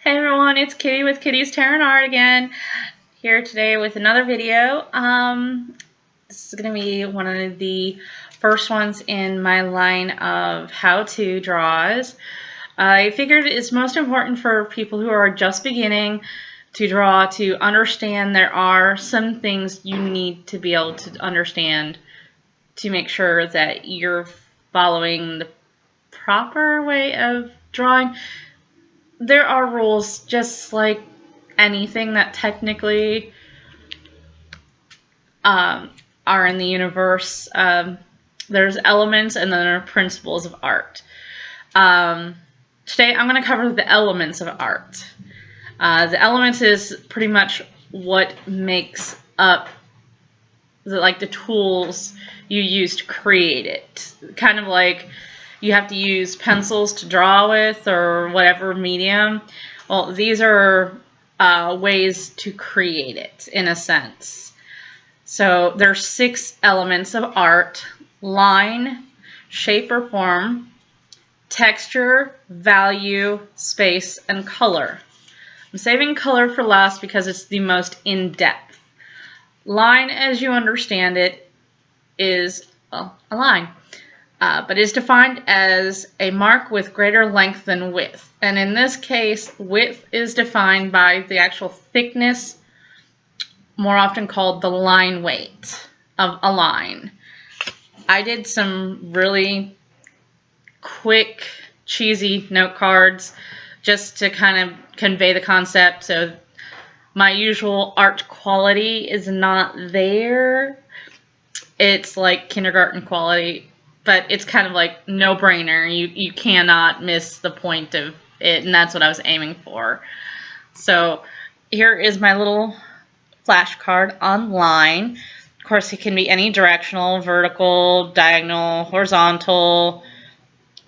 Hey everyone, it's Kitty with Kitty's TerranArt again, here today with another video. This is going to be one of the first ones in my line of how-to draws. I figured it's most important for people who are just beginning to draw to understand there are some things you need to be able to understand to make sure that you're following the proper way of drawing. There are rules, just like anything that technically are in the universe. There's elements and then there are principles of art. Today I'm going to cover the elements of art. The elements is pretty much what makes up the tools you use to create it. Kind of like you have to use pencils to draw with or whatever medium. Well, these are ways to create it in a sense. So there's 6 elements of art: line, shape or form, texture, value, space, and color. I'm saving color for last because it's the most in-depth. Line, as you understand it, is a line. But is defined as a mark with greater length than width. And in this case, width is defined by the actual thickness, more often called the line weight of a line. I did some really quick, cheesy note cards just to kind of convey the concept. So my usual art quality is not there. It's like kindergarten quality. But it's kind of like no-brainer. You cannot miss the point of it, and that's what I was aiming for. So here is my little flashcard on line. Of course, it can be any directional, vertical, diagonal, horizontal,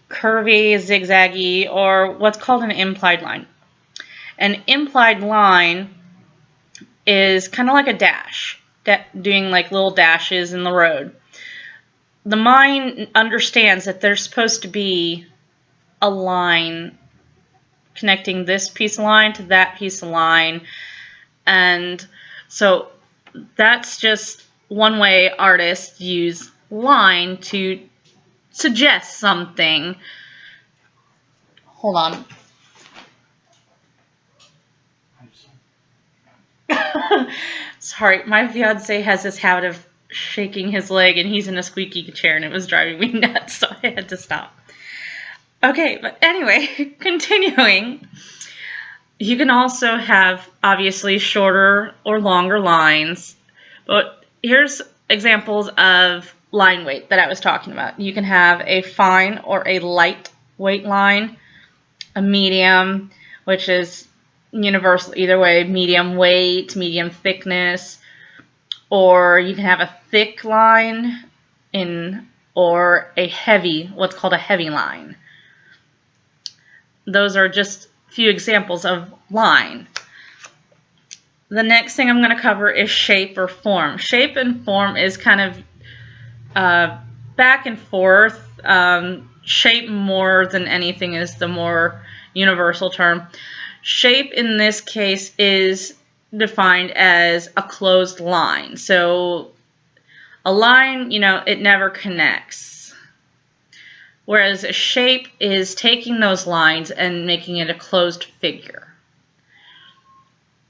curvy, zigzaggy, or what's called an implied line. An implied line is kind of like a dash, doing like little dashes in the road. The mind understands that there's supposed to be a line connecting this piece of line to that piece of line. And so that's just one way artists use line to suggest something. Hold on. Sorry, my fiance has this habit of shaking his leg, and he's in a squeaky chair, and it was driving me nuts, so I had to stop. Okay, but anyway, continuing. You can also have, obviously, shorter or longer lines, but here's examples of line weight that I was talking about. You can have a fine or a light weight line, a medium, which is universal either way, medium weight, medium thickness, or you can have a thick line or a heavy, what's called a heavy line. Those are just a few examples of line. The next thing I'm going to cover is shape or form. Shape and form is kind of back and forth. Shape more than anything is the more universal term. Shape in this case is defined as a closed line. So a line, it never connects. Whereas a shape is taking those lines and making it a closed figure.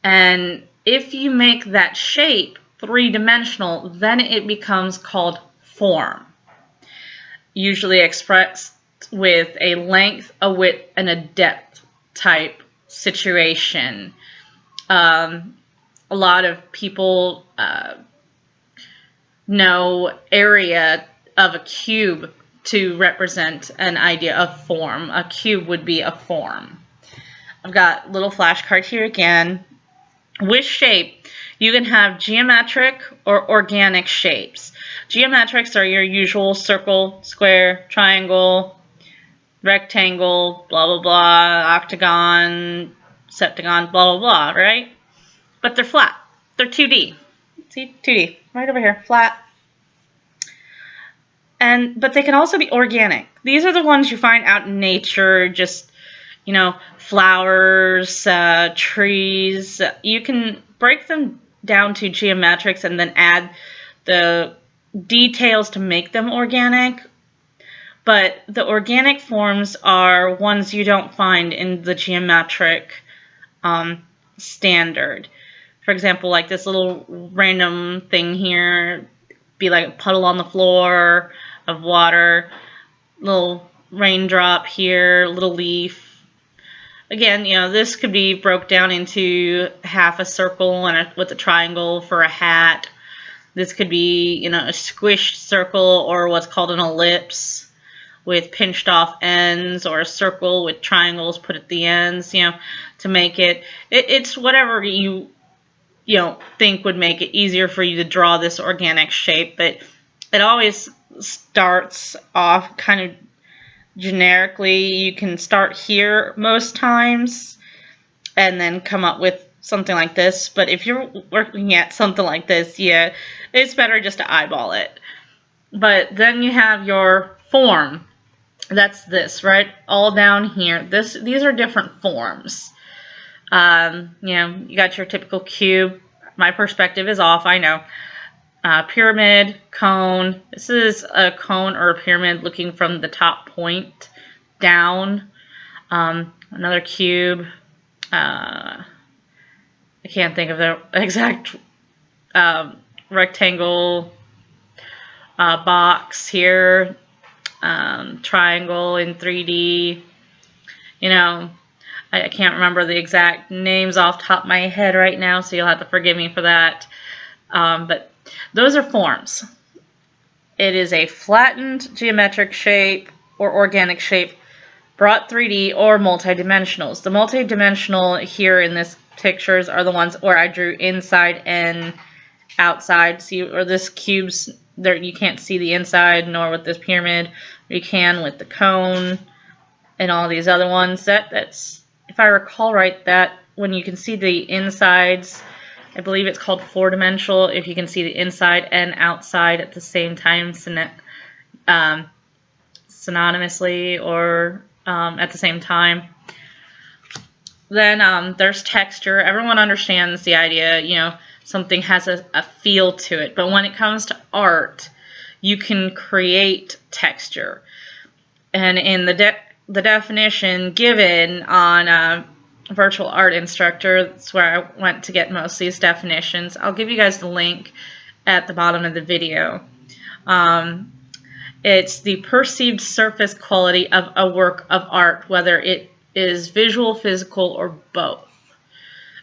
And if you make that shape three-dimensional, then it becomes called form. Usually expressed with a length, a width, and a depth type situation. A lot of people know area of a cube to represent an idea of form. A cube would be a form. I've got a little flashcard here again. With shape, you can have geometric or organic shapes. Geometrics are your usual circle, square, triangle, rectangle, blah, blah, blah, octagon, septagon, blah, blah, blah, right? But they're flat. They're 2D. See, 2D, right over here, flat. But they can also be organic. These are the ones you find out in nature, just you know, flowers, trees. You can break them down to geometrics and then add the details to make them organic. But the organic forms are ones you don't find in the geometric standard. For example, like this little random thing here, be like a puddle on the floor of water, little raindrop here, little leaf. Again, you know, this could be broke down into half a circle and with a triangle for a hat. This could be, you know, a squished circle or what's called an ellipse with pinched off ends, or a circle with triangles put at the ends, you know, to make it's whatever you think would make it easier for you to draw this organic shape. But it always starts off kind of generically. You can start here most times and then come up with something like this. But if you're working at something like this, yeah, it's better just to eyeball it. But then you have your form. That's this, right? All down here. These are different forms. You know, you got your typical cube. My perspective is off, I know. Pyramid, cone. This is a cone or a pyramid looking from the top point down. Another cube. I can't think of the exact rectangle box here. Triangle in 3D. You know, I can't remember the exact names off the top of my head right now, so you'll have to forgive me for that. But those are forms. It is a flattened geometric shape or organic shape brought 3D or multidimensionals. The multidimensional here in this pictures are the ones where I drew inside and outside. See, or this cube's there, you can't see the inside, nor with this pyramid. You can with the cone and all these other ones. That's, if I recall right, that when you can see the insides, I believe it's called four-dimensional, if you can see the inside and outside at the same time, synonymously or at the same time. Then there's texture. Everyone understands the idea, you know, something has a feel to it. But when it comes to art, you can create texture. And in the definition given on Virtual Art Instructor, that's where I went to get most of these definitions. I'll give you guys the link at the bottom of the video. It's the perceived surface quality of a work of art, whether it is visual, physical, or both.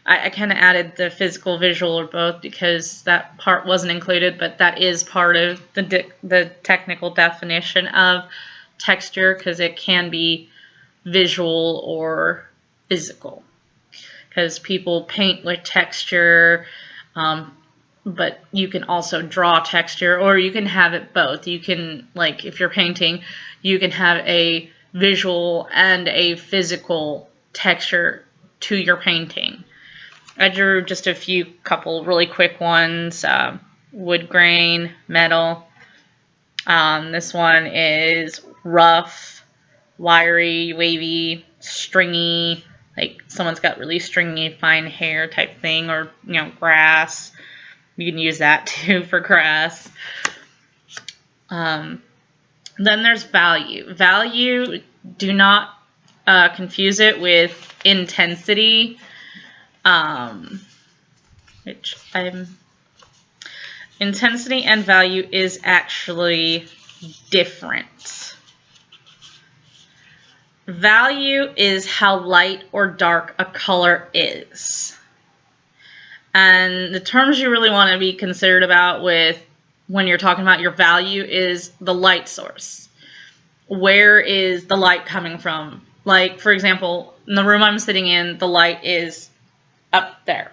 I kind of added the physical, visual, or both because that part wasn't included, but that is part of the technical definition of texture, because it can be visual or physical. Because people paint with texture, but you can also draw texture, or you can have it both. You can, like, if you're painting, you can have a visual and a physical texture to your painting. I drew just a couple really quick ones. Wood grain, metal. This one is rough, wiry, wavy, stringy, like someone's got really stringy, fine hair type thing, or, you know, grass. You can use that too for grass. Then there's value. Value, do not confuse it with intensity. Intensity and value is actually different. Value is how light or dark a color is. And the terms you really want to be considered about when you're talking about your value is the light source. Where is the light coming from? Like, for example, in the room I'm sitting in, the light is up there,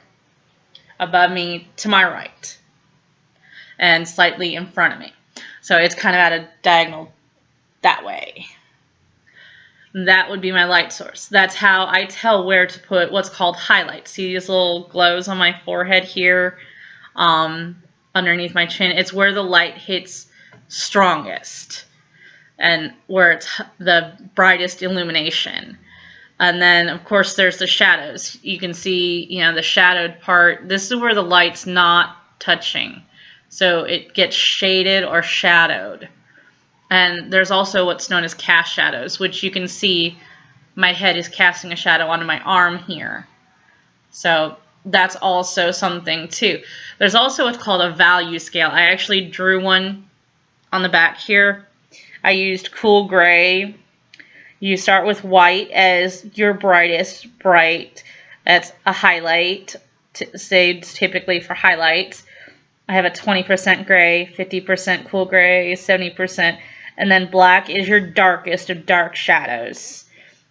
above me, to my right, and slightly in front of me. So it's kind of at a diagonal that way. That would be my light source. That's how I tell where to put what's called highlights. See these little glows on my forehead here, underneath my chin? It's where the light hits strongest and where it's the brightest illumination. And then, of course, there's the shadows. You can see, you know, the shadowed part. This is where the light's not touching. So it gets shaded or shadowed. And there's also what's known as cast shadows, which you can see my head is casting a shadow onto my arm here. So that's also something too. There's also what's called a value scale. I actually drew one on the back here. I used cool gray. You start with white as your brightest bright. That's a highlight. Shades typically for highlights. I have a 20% gray, 50% cool gray, 70%, and then black is your darkest of dark shadows.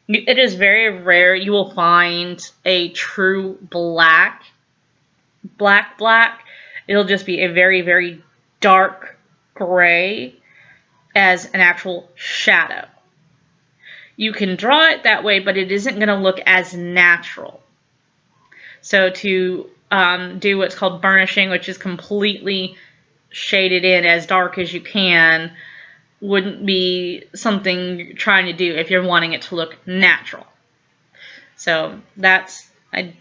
It is very rare you will find a true black. It'll just be a very, very dark gray as an actual shadow. You can draw it that way, but it isn't going to look as natural. So to do what's called burnishing, which is completely shaded in as dark as you can, wouldn't be something you're trying to do if you're wanting it to look natural. So that's, I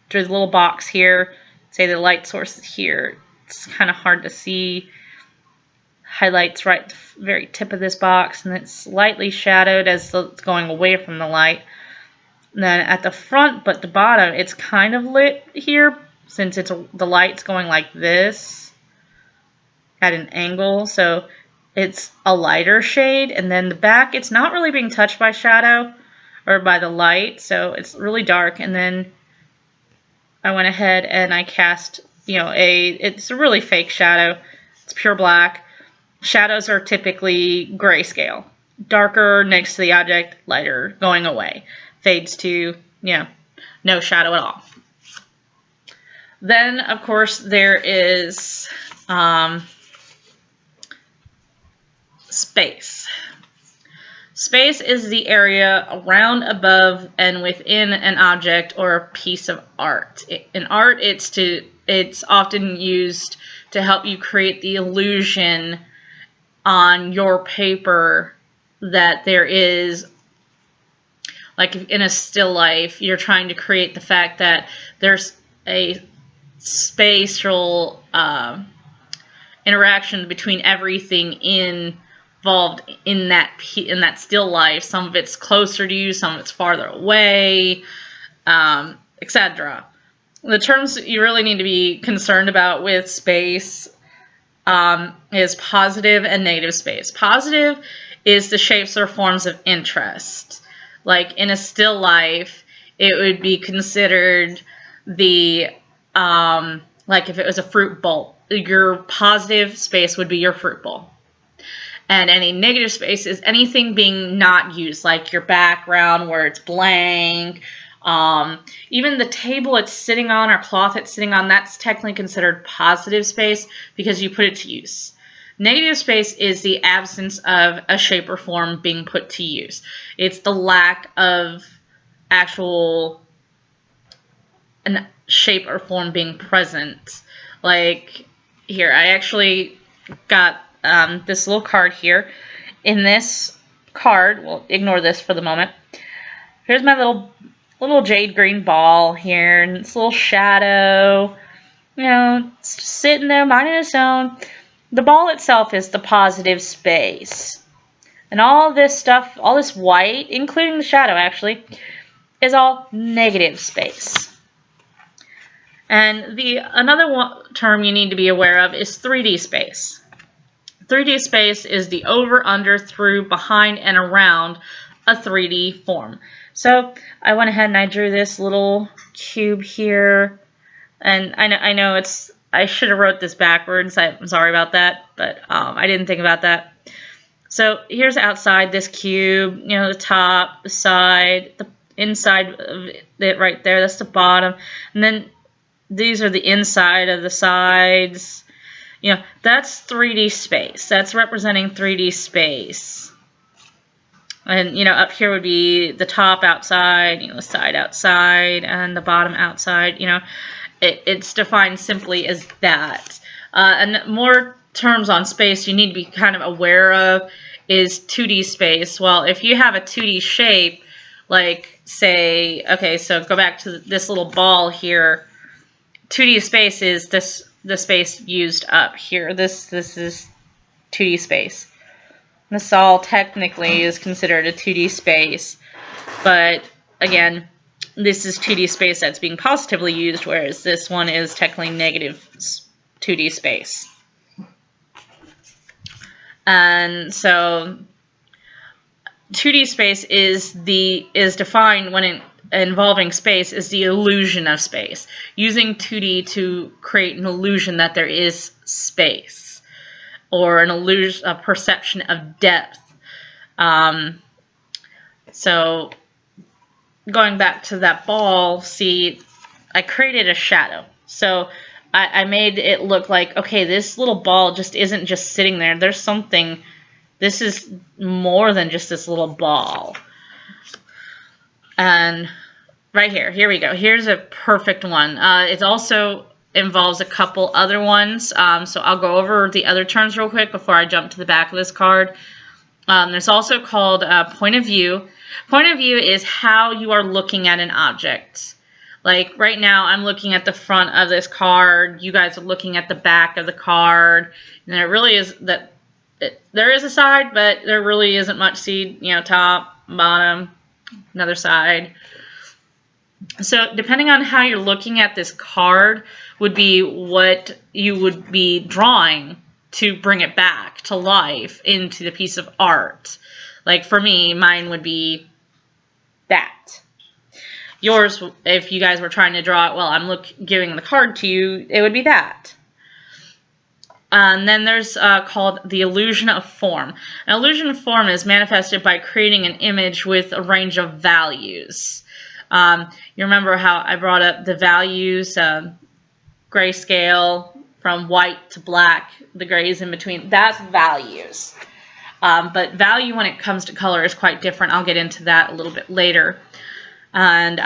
drew the little box here, say the light source is here. It's kind of hard to see. Highlights right at the very tip of this box, and it's slightly shadowed as it's going away from the light. And then at the front, but the bottom, it's kind of lit here since the light's going like this at an angle, so it's a lighter shade. And then the back, it's not really being touched by shadow or by the light, so it's really dark. And then I went ahead and I cast, you know, it's a really fake shadow. It's pure black. Shadows are typically grayscale. Darker next to the object, lighter going away. Fades to, you know, no shadow at all. Then, of course, there is space. Space is the area around, above, and within an object or a piece of art. In art, it's often used to help you create the illusion on your paper that there is, like in a still life, you're trying to create the fact that there's a spatial interaction between everything involved in that still life. Some of it's closer to you, some of it's farther away, etc. The terms you really need to be concerned about with space is positive and negative space. Positive is the shapes or forms of interest. Like in a still life, it would be considered the, like if it was a fruit bowl, your positive space would be your fruit bowl. And any negative space is anything being not used, like your background where it's blank. Even the table it's sitting on or cloth it's sitting on, that's technically considered positive space because you put it to use. Negative space is the absence of a shape or form being put to use. It's the lack of actual shape or form being present. Like here, I actually got this little card here. In this card, we'll ignore this for the moment. Here's my little jade green ball here, and it's a little shadow. You know, it's just sitting there minding its own. The ball itself is the positive space. And all this stuff, all this white, including the shadow actually, is all negative space. And another term you need to be aware of is 3D space. 3D space is the over, under, through, behind, and around a 3D form. So I went ahead and I drew this little cube here. And I know I should have wrote this backwards. I'm sorry about that, but I didn't think about that. So here's outside this cube, you know, the top, the side, the inside of it right there, that's the bottom. And then these are the inside of the sides. You know, that's 3D space. That's representing 3D space. And, you know, up here would be the top outside, you know, the side outside, and the bottom outside, you know. It's defined simply as that. And more terms on space you need to be kind of aware of is 2D space. Well, if you have a 2D shape Like, say, okay, so go back to this little ball here. 2D space is the space used up here. This is 2D space. This all technically is considered a 2D space, but again, this is 2D space that's being positively used, whereas this one is technically negative 2D space. And so 2D space is defined when involving space is the illusion of space. Using 2D to create an illusion that there is space, or an illusion, a perception of depth. So going back to that ball, see, I created a shadow. So I made it look like, okay, this little ball just isn't just sitting there. There's something. This is more than just this little ball. And right here we go. Here's a perfect one. It also involves a couple other ones. So I'll go over the other terms real quick before I jump to the back of this card. There's also called point of view. Point of view is how you are looking at an object. Like right now, I'm looking at the front of this card. You guys are looking at the back of the card. And it really is that there is a side, but there really isn't much. See, you know, top, bottom, another side. So depending on how you're looking at this card would be what you would be drawing to bring it back to life into the piece of art. Like for me, mine would be that. Yours, if you guys were trying to draw it, well, I'm giving the card to you, it would be that. And then there's called the illusion of form. An illusion of form is manifested by creating an image with a range of values. You remember how I brought up the values, grayscale, from white to black, the grays in between. That's values. But value when it comes to color is quite different. I'll get into that a little bit later. And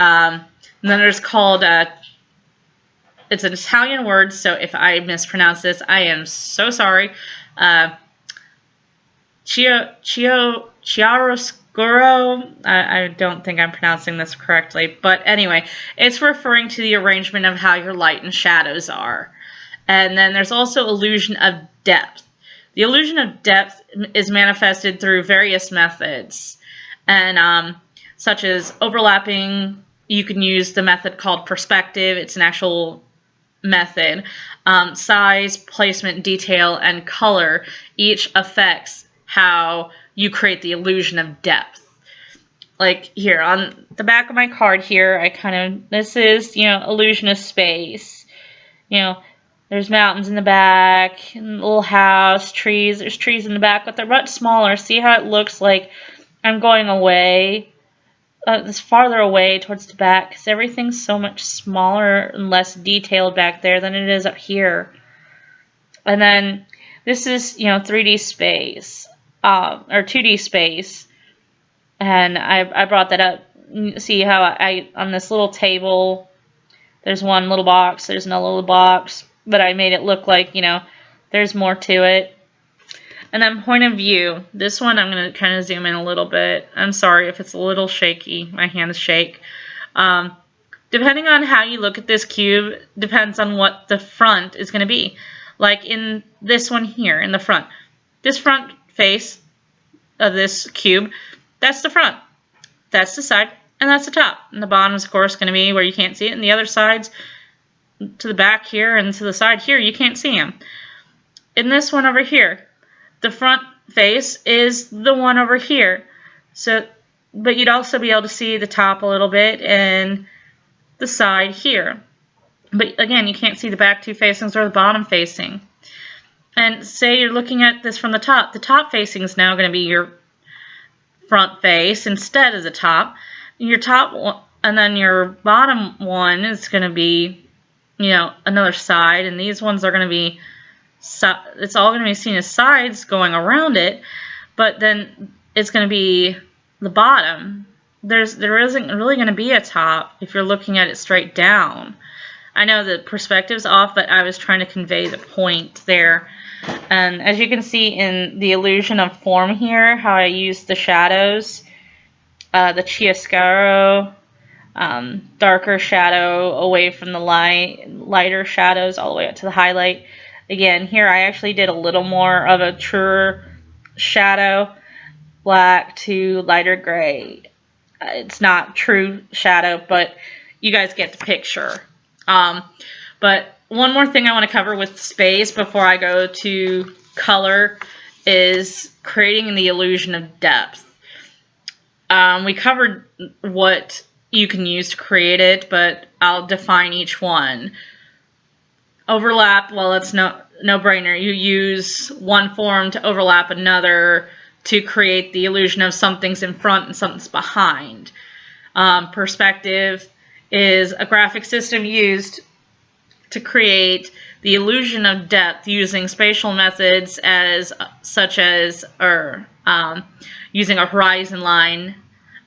then there's called, it's an Italian word, so if I mispronounce this, I am so sorry. Chiaroscuro, I don't think I'm pronouncing this correctly, but anyway, it's referring to the arrangement of how your light and shadows are. And then there's also illusion of depth. The illusion of depth is manifested through various methods, and such as overlapping. You can use the method called perspective. It's an actual method. Size, placement, detail, and color each affects how you create the illusion of depth. Like here on the back of my card here, this is, you know, illusion of space. You know, there's mountains in the back, and a little house, trees. There's trees in the back, but they're much smaller. See how it looks like I'm going away? It's farther away towards the back because everything's so much smaller and less detailed back there than it is up here. And then this is, you know, 3D space, or 2D space. And I brought that up. See how on this little table, there's one little box, there's another little box, but I made it look like, you know, there's more to it. And then point of view. This one I'm going to kind of zoom in a little bit. I'm sorry if it's a little shaky. My hands shake. Depending on how you look at this cube, depends on what the front is going to be. Like in this one here, in the front. This front face of this cube, that's the front. That's the side, and that's the top. And the bottom is, of course, going to be where you can't see it. And the other sides, to the back here and to the side here, you can't see them. In this one over here, the front face is the one over here. So, but you'd also be able to see the top a little bit and the side here. But again, you can't see the back two facings or the bottom facing. And say you're looking at this from the top facing is now going to be your front face instead of the top. Your top one, and then your bottom one is going to be, you know, another side, and these ones are going to be, it's all going to be seen as sides going around it, but then it's going to be the bottom. There isn't really going to be a top if you're looking at it straight down. I know the perspective's off, but I was trying to convey the point there. And as you can see in the illusion of form here, how I use the shadows, the chiaroscuro, darker shadow away from the lighter shadows all the way up to the highlight. Again, here I actually did a little more of a truer shadow, black to lighter gray. It's not true shadow, but you guys get the picture. But one more thing I want to cover with space before I go to color is creating the illusion of depth. We covered what you can use to create it, but I'll define each one. Overlap, well, it's no-brainer. You use one form to overlap another to create the illusion of something's in front and something's behind. Perspective is a graphic system used to create the illusion of depth using spatial methods such as using a horizon line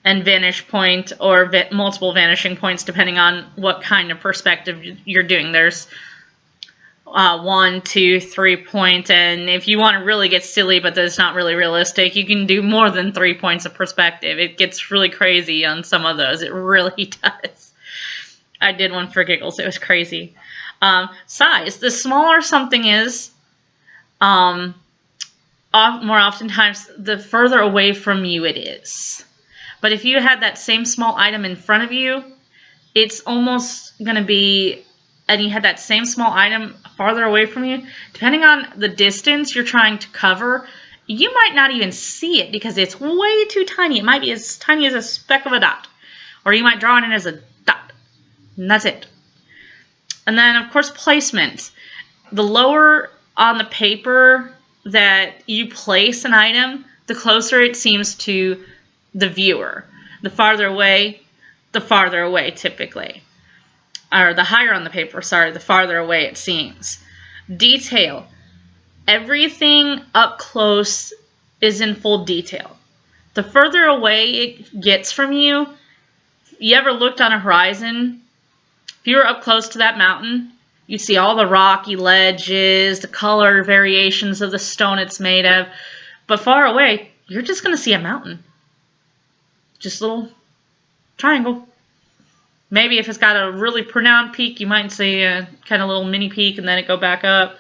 and vanish point, or multiple vanishing points depending on what kind of perspective you're doing. There's 1, 2, 3 point, and if you want to really get silly but that's not really realistic, you can do more than 3 points of perspective. It gets really crazy on some of those. It really does. I did one for giggles. It was crazy. Size. The smaller something is, more oftentimes the further away from you it is. But if you had that same small item in front of you, it's almost going to be, and you had that same small item farther away from you, depending on the distance you're trying to cover, you might not even see it because it's way too tiny. It might be as tiny as a speck of a dot. Or you might draw it in as a dot. And that's it. And then, of course, placement. The lower on the paper that you place an item, the closer it seems to the viewer. The farther away typically. Or the higher on the paper, sorry, the farther away it seems. Detail. Everything up close is in full detail. The further away it gets from you, you ever looked on a horizon? If you were up close to that mountain, you see all the rocky ledges, the color variations of the stone it's made of. But far away, you're just going to see a mountain. Just a little triangle. Maybe if it's got a really pronounced peak, you might see a kind of little mini peak and then it go back up.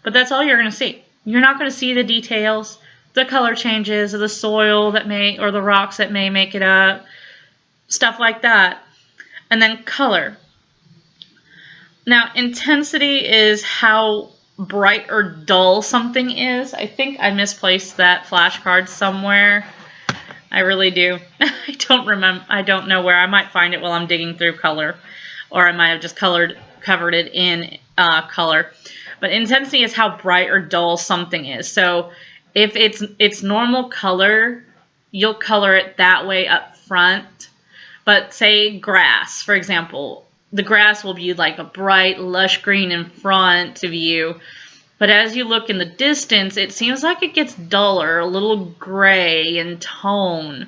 But that's all you're going to see. You're not going to see the details, the color changes of the soil that may, or the rocks that may make it up, stuff like that. And then color. Now, intensity is how bright or dull something is. I think I misplaced that flashcard somewhere. I really do. I don't remember. I don't know where. I might find it while I'm digging through color, or I might have just covered it in color. But intensity is how bright or dull something is. So if it's normal color, you'll color it that way up front. But say grass, for example, the grass will be like a bright, lush green in front of you. But as you look in the distance, it seems like it gets duller, a little gray in tone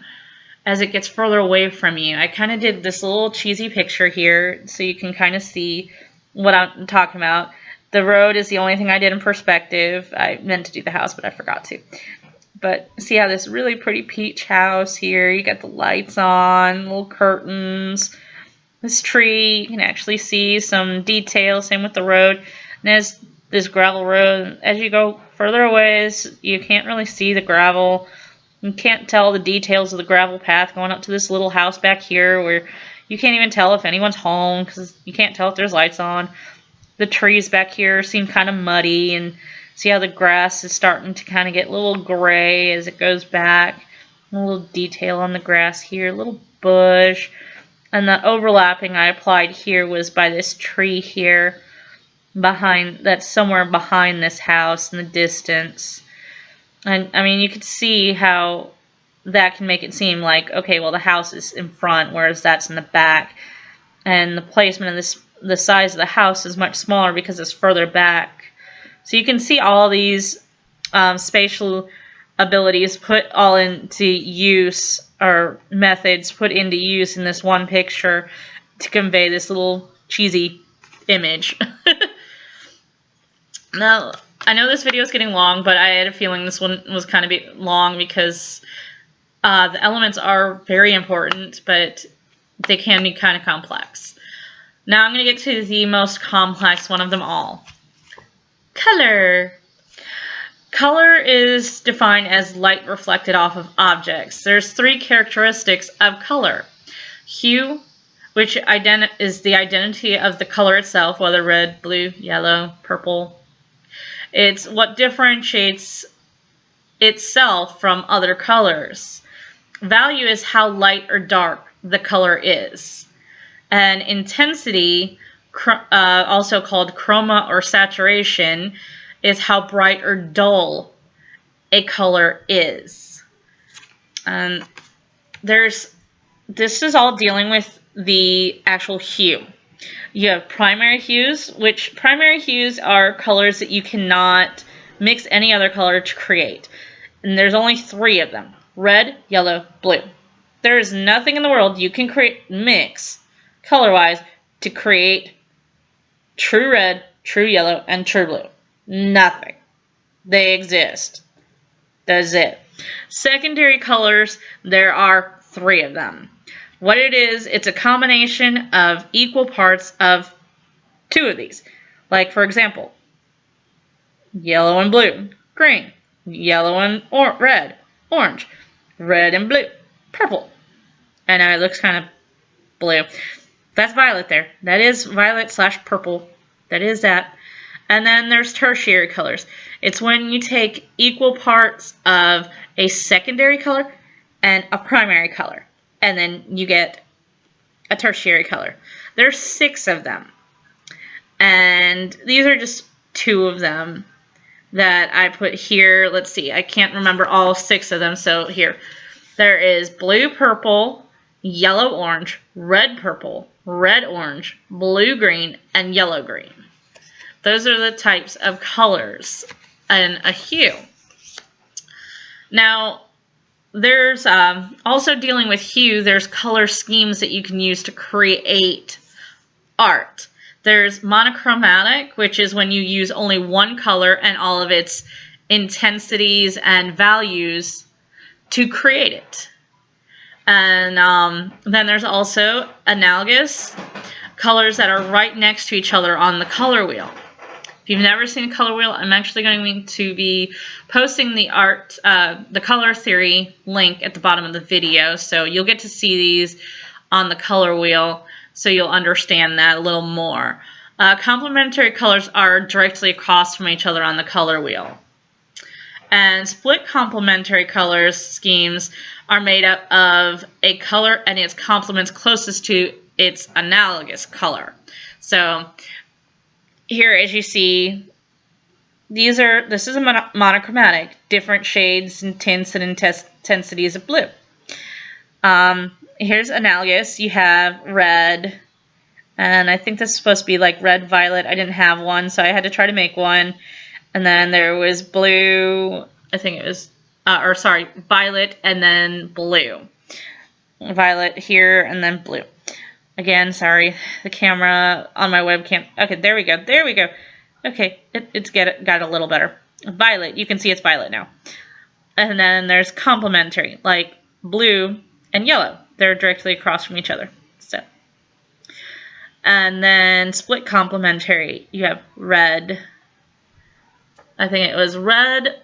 as it gets further away from you. I kind of did this little cheesy picture here so you can kind of see what I'm talking about. The road is the only thing I did in perspective. I meant to do the house, but I forgot to. But see how this really pretty peach house here, you got the lights on, little curtains. This tree, you can actually see some detail, same with the road. And as this gravel road, as you go further away, you can't really see the gravel. You can't tell the details of the gravel path going up to this little house back here where you can't even tell if anyone's home because you can't tell if there's lights on. The trees back here seem kind of muddy, and see how the grass is starting to kind of get a little gray as it goes back. A little detail on the grass here, a little bush. And the overlapping I applied here was by this tree here, that's somewhere behind this house in the distance. And I mean, you could see how that can make it seem like, okay, well, the house is in front, whereas that's in the back. And the placement of the size of the house is much smaller because it's further back. So you can see all these spatial abilities put all into use, or methods put into use in this one picture to convey this little cheesy image. Now, I know this video is getting long, but I had a feeling this one was kind of long because The elements are very important, but they can be kind of complex. Now I'm going to get to the most complex one of them all. Color. Color is defined as light reflected off of objects. There's 3 characteristics of color. Hue, which is the identity of the color itself, whether red, blue, yellow, purple. It's what differentiates itself from other colors. Value is how light or dark the color is. And intensity, also called chroma or saturation, is how bright or dull a color is. And this is all dealing with the actual hue. You have primary hues, which primary hues are colors that you cannot mix any other color to create. And there's only 3 of them: red, yellow, blue. There is nothing in the world you can mix color-wise to create true red, true yellow, and true blue. Nothing. They exist. That's it. Secondary colors, there are 3 of them. What it is, it's a combination of equal parts of 2 of these. Like, for example, yellow and blue, green, yellow and red, orange, red and blue, purple. I know it looks kind of blue. That's violet there. That is violet/purple. That is that. And then there's tertiary colors. It's when you take equal parts of a secondary color and a primary color, and then you get a tertiary color. There's 6 of them. And these are just 2 of them that I put here. Let's see. I can't remember all 6 of them. So here. There is blue, purple, yellow, orange, red, purple, red, orange, blue, green, and yellow, green. Those are the types of colors in a hue. Now, there's also dealing with hue, there's color schemes that you can use to create art. There's monochromatic, which is when you use only one color and all of its intensities and values to create it. And then there's also analogous, colors that are right next to each other on the color wheel. If you've never seen a color wheel, I'm actually going to be posting the color theory link at the bottom of the video, so you'll get to see these on the color wheel, so you'll understand that a little more. Complementary colors are directly across from each other on the color wheel. And split complementary colors schemes are made up of a color and its complements closest to its analogous color. So here, as you see, this is a monochromatic, different shades and tints and intensities of blue. Here's analogous. You have red, and I think this is supposed to be like red, violet. I didn't have one, so I had to try to make one. And then there was blue, I think it was, violet and then blue. Violet here and then blue. Again, sorry, the camera on my webcam. Okay, there we go. There we go. Okay, it's got a little better. Violet, you can see it's violet now. And then there's complementary, like blue and yellow. They're directly across from each other. So, and then split complementary, you have red. I think it was red,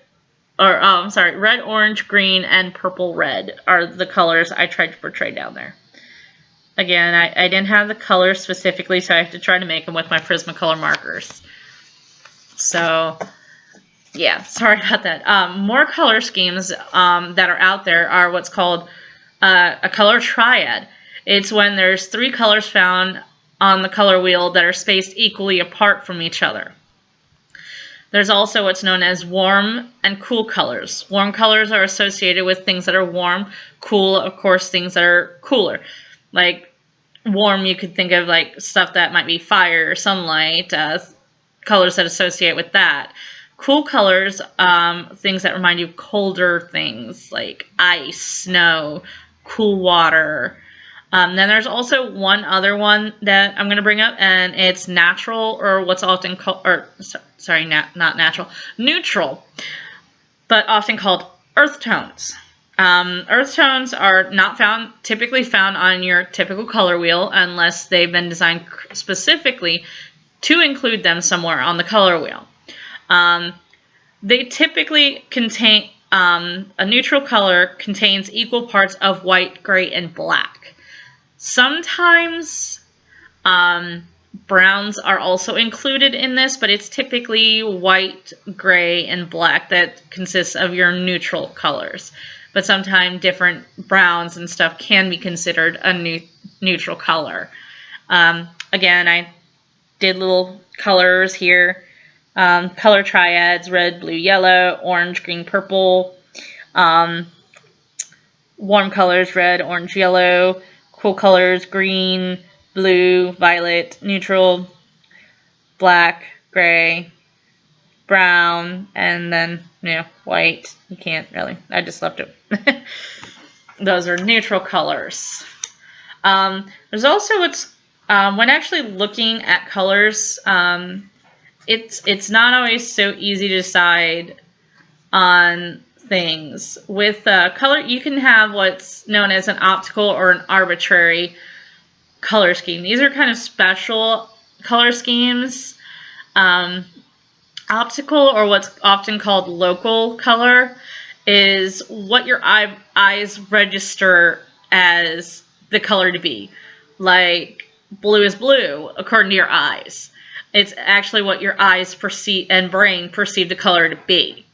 red, orange, green, and purple, red are the colors I tried to portray down there. Again, I didn't have the colors specifically, so I have to try to make them with my Prismacolor markers. So, yeah, sorry about that. More color schemes that are out there are what's called a color triad. It's when there's 3 colors found on the color wheel that are spaced equally apart from each other. There's also what's known as warm and cool colors. Warm colors are associated with things that are warm. Cool, of course, things that are cooler. Like warm, you could think of like stuff that might be fire or sunlight, colors that associate with that. Cool colors, things that remind you of colder things like ice, snow, cool water. Then there's also one other one that I'm going to bring up, and it's natural, or what's often called, not natural, neutral, but often called earth tones. Earth tones are not typically found on your typical color wheel unless they've been designed specifically to include them somewhere on the color wheel. They typically contain, a neutral color contains equal parts of white, gray, and black. Sometimes browns are also included in this, but it's typically white, gray, and black that consists of your neutral colors. But sometimes different browns and stuff can be considered a neutral color. Again, I did little colors here. Color triads: red, blue, yellow, orange, green, purple. Warm colors: red, orange, yellow. Cool colors: green, blue, violet. Neutral: black, gray, brown, and then, white. You can't really. I just left it. Those are neutral colors. There's also when actually looking at colors, it's not always so easy to decide on things. With color, you can have what's known as an optical or an arbitrary color scheme. These are kind of special color schemes. Optical, or what's often called local color, is what your eyes register as the color to be. Like, blue is blue according to your eyes. It's actually what your eyes perceive and brain perceive the color to be.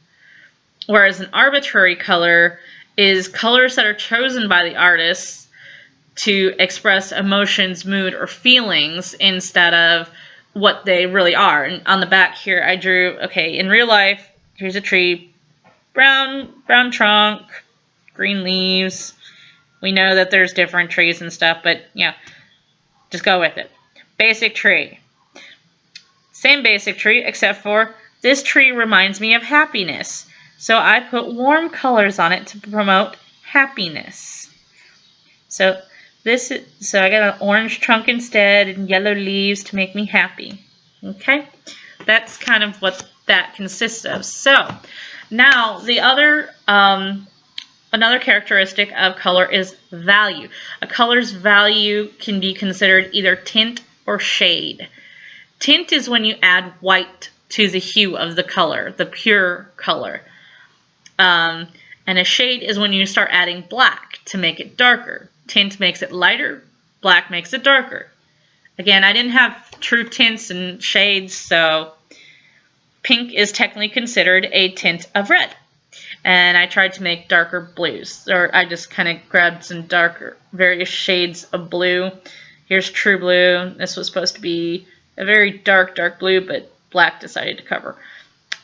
Whereas an arbitrary color is colors that are chosen by the artists to express emotions, mood, or feelings instead of what they really are. And on the back here, I drew, okay, in real life, here's a tree, brown trunk, green leaves. We know that there's different trees and stuff, but just go with it. Basic tree. Same basic tree, except for this tree reminds me of happiness. So I put warm colors on it to promote happiness. So I got an orange trunk instead and yellow leaves to make me happy. Okay? That's kind of what that consists of. So now the other another characteristic of color is value. A color's value can be considered either tint or shade. Tint is when you add white to the hue of the color, the pure color. And a shade is when you start adding black to make it darker. Tint makes it lighter, black makes it darker. Again, I didn't have true tints and shades, so pink is technically considered a tint of red. And I tried to make darker blues, or I just kind of grabbed some darker, various shades of blue. Here's true blue. This was supposed to be a very dark blue, but black decided to cover.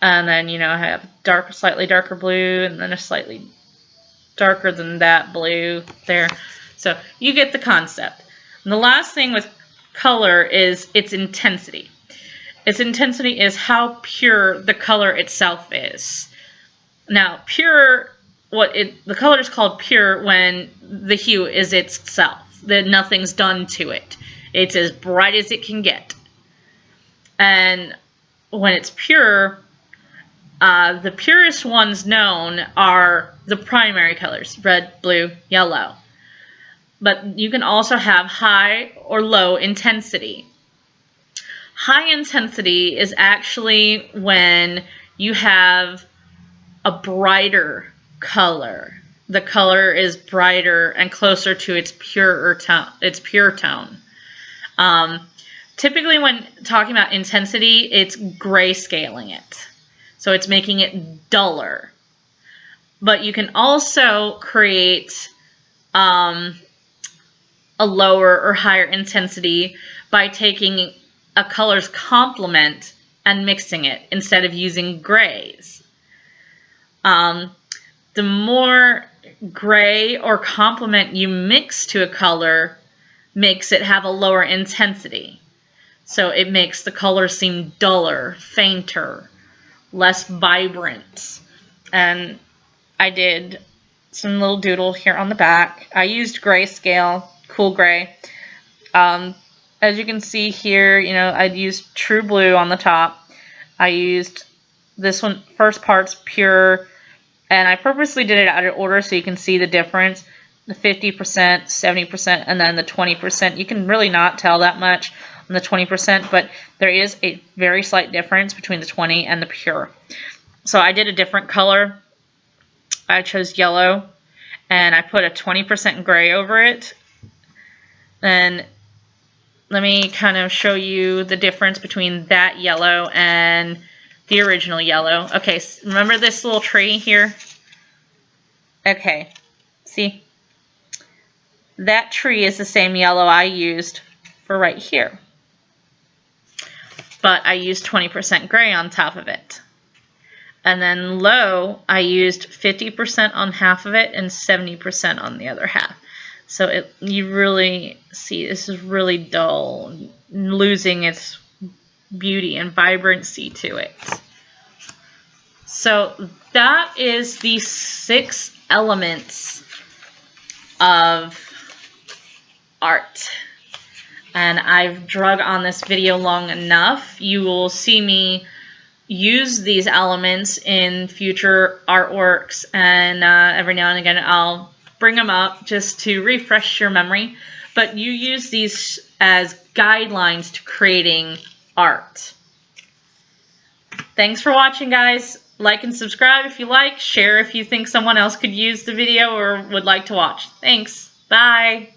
And then, I have slightly darker blue, and then a slightly darker than that blue there. So you get the concept. And the last thing with color is its intensity. Its intensity is how pure the color itself is. Now, pure, the color is called pure when the hue is itself, that nothing's done to it. It's as bright as it can get. And when it's pure, the purest ones known are the primary colors, red, blue, yellow. But you can also have high or low intensity. High intensity is actually when you have a brighter color. The color is brighter and closer to its pure tone. Typically, when talking about intensity, it's grayscaling it. So it's making it duller. But you can also create a lower or higher intensity by taking a color's complement and mixing it instead of using grays. The more gray or complement you mix to a color makes it have a lower intensity. So it makes the color seem duller, fainter, less vibrant. And I did some little doodle here on the back. I used grayscale, cool gray. As you can see here, I'd used true blue on the top. I used this one, first part's pure, And I purposely did it out of order so you can see the difference. The 50%, 70%, and then the 20%. You can really not tell that much on the 20%, but there is a very slight difference between the 20 and the pure. So I did a different color. I chose yellow, and I put a 20% gray over it. And let me kind of show you the difference between that yellow and the original yellow. Okay, remember this little tree here? Okay, see? That tree is the same yellow I used for right here. But I used 20% gray on top of it. And then low, I used 50% on half of it and 70% on the other half. So you really see this is really dull, losing its beauty and vibrancy to it. So that is the 6 elements of art. And I've drug on this video long enough. You will see me use these elements in future artworks, and every now and again I'll bring them up just to refresh your memory. But you use these as guidelines to creating art. Thanks for watching, guys. Like and subscribe if you like. Share if you think someone else could use the video or would like to watch. Thanks. Bye.